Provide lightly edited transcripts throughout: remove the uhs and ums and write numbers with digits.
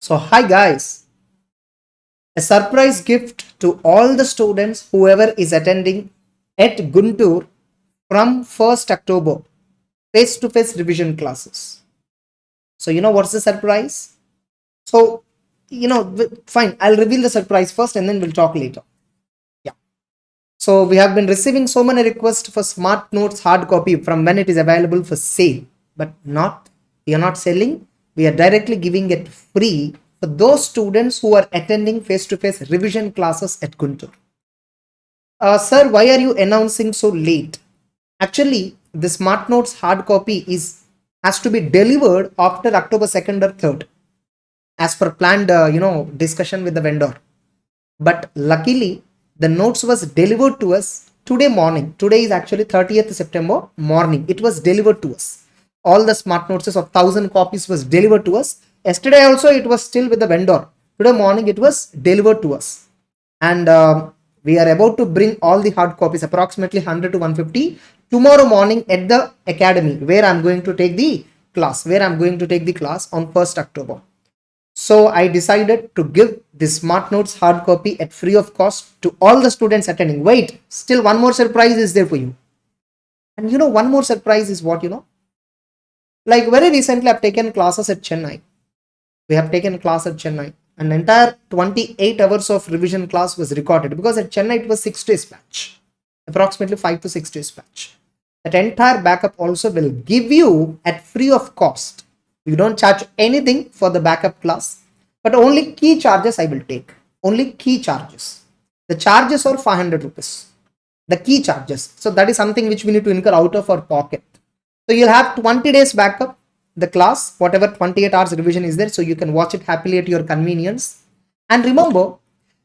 So, hi guys, a surprise gift to all the students whoever is attending at Guntur from 1st October face to face revision classes. So, what's the surprise? So, fine, I'll reveal the surprise first and then we'll talk later. Yeah. So, we have been receiving so many requests for Smart Notes hard copy from when it is available for sale, but we are not selling, we are directly giving it free for those students who are attending face to face revision classes at Guntur. Sir, why are you announcing so late? Actually, the Smart Notes hard copy has to be delivered after October 2nd or 3rd, as per planned, discussion with the vendor. But luckily, the notes was delivered to us today morning. Today is actually 30th September morning. It was delivered to us. All the Smart Notes of 1,000 copies was delivered to us. Yesterday also it was still with the vendor. Today morning it was delivered to us. And we are about to bring all the hard copies, approximately 100 to 150, tomorrow morning at the academy where I'm going to take the class on 1st October. So I decided to give the Smart Notes hard copy at free of cost to all the students attending. Wait, still one more surprise is there for you. And one more surprise is what like very recently I've taken classes at Chennai. We have taken class at Chennai. An entire 28 hours of revision class was recorded because at Chennai it was 6 days batch, approximately 5 to 6 days batch. That entire backup also will give you at free of cost. You don't charge anything for the backup class, but only key charges I will take. Only key charges. The charges are 500 rupees. The key charges. So that is something which we need to incur out of our pocket. So you'll have 20 days backup, the class, whatever 28 hours revision is there, so you can watch it happily at your convenience. And remember,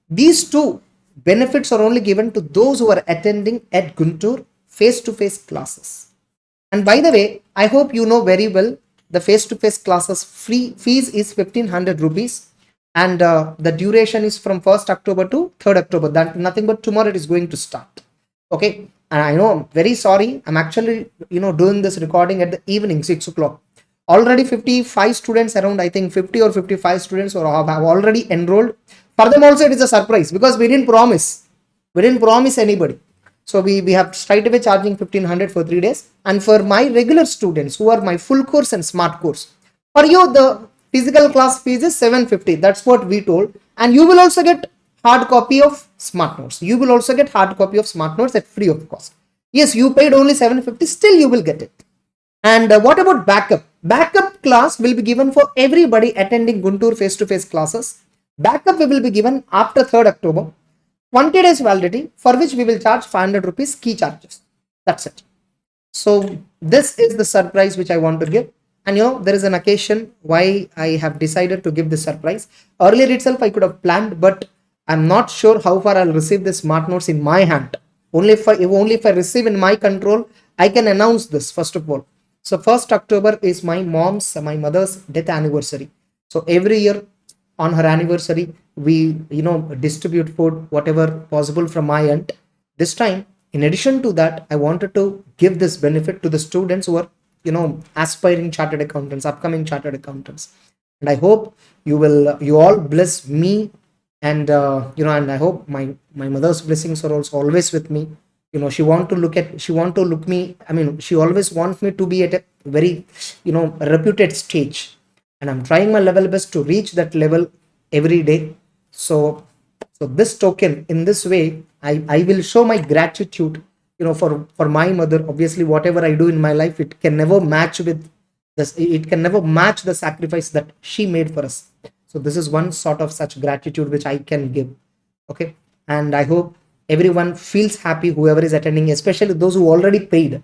these two benefits are only given to those who are attending at Guntur face-to-face classes. And by the way, I hope you know very well the face-to-face classes fees is 1500 rupees, and the duration is from 1st October to 3rd October. That nothing but tomorrow it is going to start. Okay, and I know I'm very sorry. I'm actually doing this recording at the evening 6 o'clock. Already 55 students around, I think 50 or 55 students have already enrolled. For them also it is a surprise because we didn't promise anybody. So we have straight away charging 1500 for 3 days. And for my regular students who are my full course and smart course, for you the physical class fees is 750. That's what we told. And you will also get hard copy of Smart Notes. You will also get hard copy of Smart Notes at free of cost. Yes, you paid only 750, still you will get it. And what about backup? Backup class will be given for everybody attending Guntur face-to-face classes. Backup will be given after 3rd October. 20 days validity, for which we will charge 500 rupees key charges. That's it. So this is the surprise which I want to give. And there is an occasion why I have decided to give this surprise. Earlier itself I could have planned, but I'm not sure how far I'll receive the Smart Notes in my hand. Only if I receive in my control, I can announce this first of all. So 1st October is my mother's death anniversary. So every year on her anniversary, we distribute food, whatever possible from my end. This time, in addition to that, I wanted to give this benefit to the students who are aspiring chartered accountants, upcoming chartered accountants. And I hope you all bless me, and and I hope my mother's blessings are also always with me. She want to look me, I mean, she always wants me to be at a very reputed stage, and I'm trying my level best to reach that level every day. So this token, in this way, I will show my gratitude for my mother. Obviously, whatever I do in my life, it can never match with this, it can never match the sacrifice that she made for us. So this is one sort of such gratitude which I can give. Okay, and I hope everyone feels happy, whoever is attending, especially those who already paid.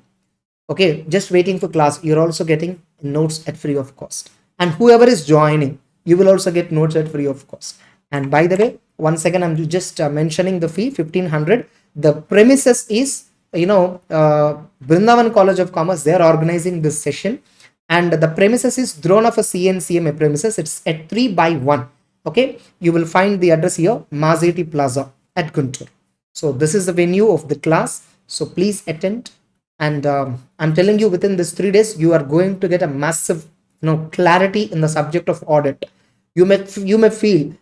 Okay, just waiting for class, you're also getting notes at free of cost. And whoever is joining, you will also get notes at free of cost. And by the way, once again, I'm just mentioning the fee 1500. The premises is Brindavan College of Commerce. They are organizing this session, and the premises is Dronava CNCMA premises. It's at 3/1. Okay, you will find the address here, Mazeti Plaza at Guntur. So this is the venue of the class. So please attend. And I'm telling you, within this 3 days, you are going to get a massive clarity in the subject of audit. You may feel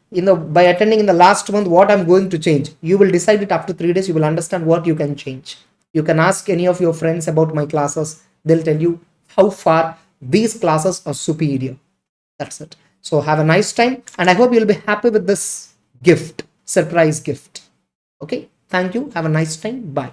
by attending in the last month what I'm going to change. You will decide it after 3 days. You will understand what you can change. You can ask any of your friends about my classes. They'll tell you how far these classes are superior. That's it. So have a nice time, and I hope you'll be happy with this gift, surprise gift. Okay. Thank you. Have a nice time. Bye.